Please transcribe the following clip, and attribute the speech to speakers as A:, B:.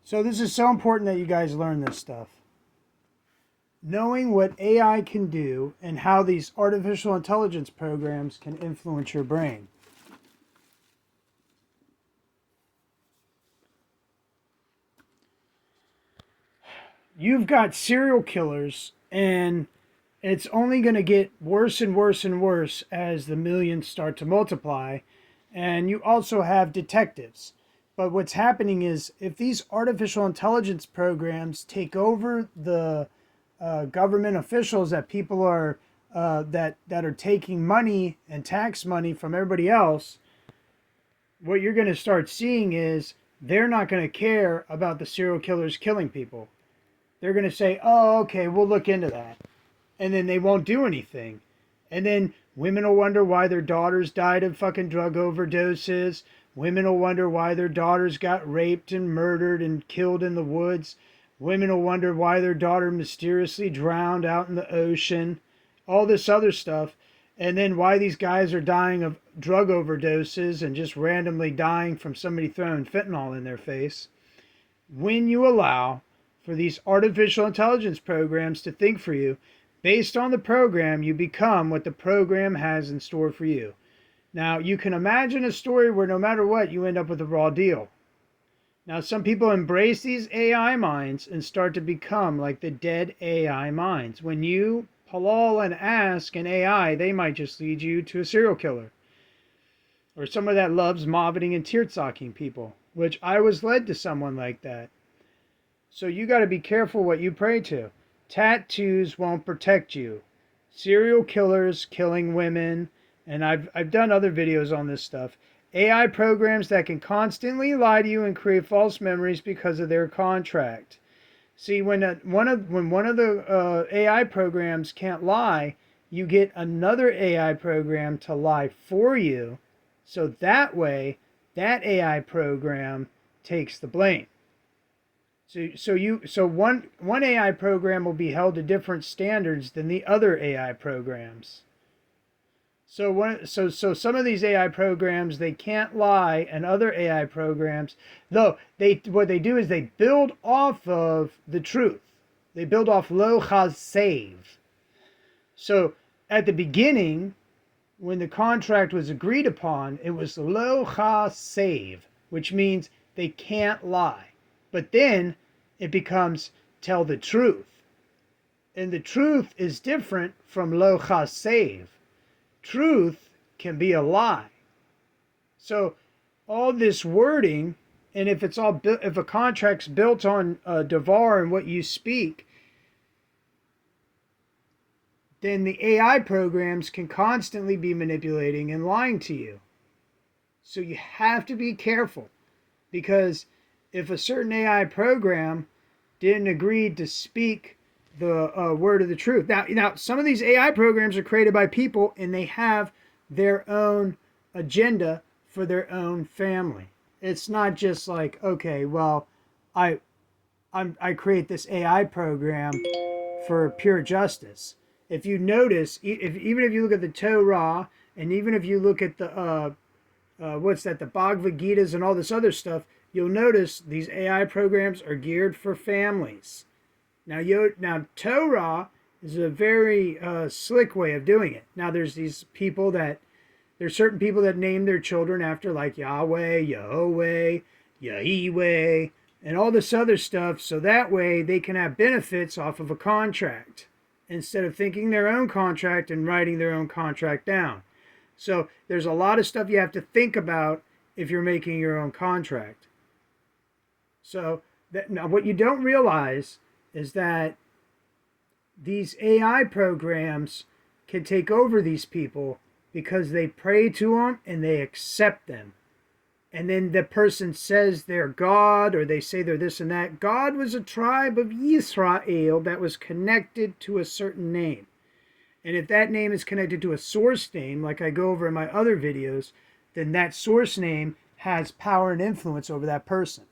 A: So this is so important that you guys learn this stuff. Knowing what AI can do and how these artificial intelligence programs can influence your brain. You've got serial killers, and it's only going to get worse and worse and worse as the millions start to multiply. And you also have detectives. But what's happening is if these artificial intelligence programs take over the government officials that people are that are taking money and tax money from everybody else, what you're going to start seeing is they're not going to care about the serial killers killing people. They're going to say, "Oh, okay, we'll look into that," and then they won't do anything. And then women will wonder why their daughters died of fucking drug overdoses. Women will wonder why their daughters got raped and murdered and killed in the woods. Women will wonder why their daughter mysteriously drowned out in the ocean. All this other stuff. And then why these guys are dying of drug overdoses and just randomly dying from somebody throwing fentanyl in their face. When you allow for these artificial intelligence programs to think for you, based on the program, you become what the program has in store for you. Now, you can imagine a story where no matter what, you end up with a raw deal. Now, some people embrace these AI minds and start to become like the dead AI minds. When you halal and ask an AI, they might just lead you to a serial killer. Or someone that loves vomiting and tear-sucking people, which I was led to someone like that. So you got to be careful what you pray to. Tattoos won't protect you. Serial killers killing women, and I've done other videos on this stuff. AI programs that can constantly lie to you and create false memories because of their contract. See, when one of the AI programs can't lie, you get another AI program to lie for you, so that way that AI program takes the blame. So one AI program will be held to different standards than the other AI programs. So some of these AI programs, they can't lie, and other AI programs, though, what they do is they build off of the truth. They build off lo chasev. So at the beginning, when the contract was agreed upon, it was lo chasev, which means they can't lie. But then it becomes tell the truth. And the truth is different from lo chasev. Truth can be a lie. So all this wording, and if it's all if a contract's built on Devar and what you speak, then the AI programs can constantly be manipulating and lying to you. So you have to be careful, because if a certain AI program didn't agree to speak the word of the truth. Now, some of these AI programs are created by people, and they have their own agenda for their own family. It's not just like, okay, well, I create this AI program for pure justice. If you notice, even if you look at the Torah, and even if you look at the the Bhagavad Gitas and all this other stuff, you'll notice these AI programs are geared for families. Now Torah is a very slick way of doing it. Now there's certain people that name their children after like Yahweh, Yehovah, Yahweh, and all this other stuff, so that way they can have benefits off of a contract instead of thinking their own contract and writing their own contract down. So there's a lot of stuff you have to think about if you're making your own contract. So now what you don't realize is that these AI programs can take over these people because they pray to them and they accept them. And then the person says they're God, or they say they're this and that. God was a tribe of Israel that was connected to a certain name. And if that name is connected to a source name, like I go over in my other videos, then that source name has power and influence over that person.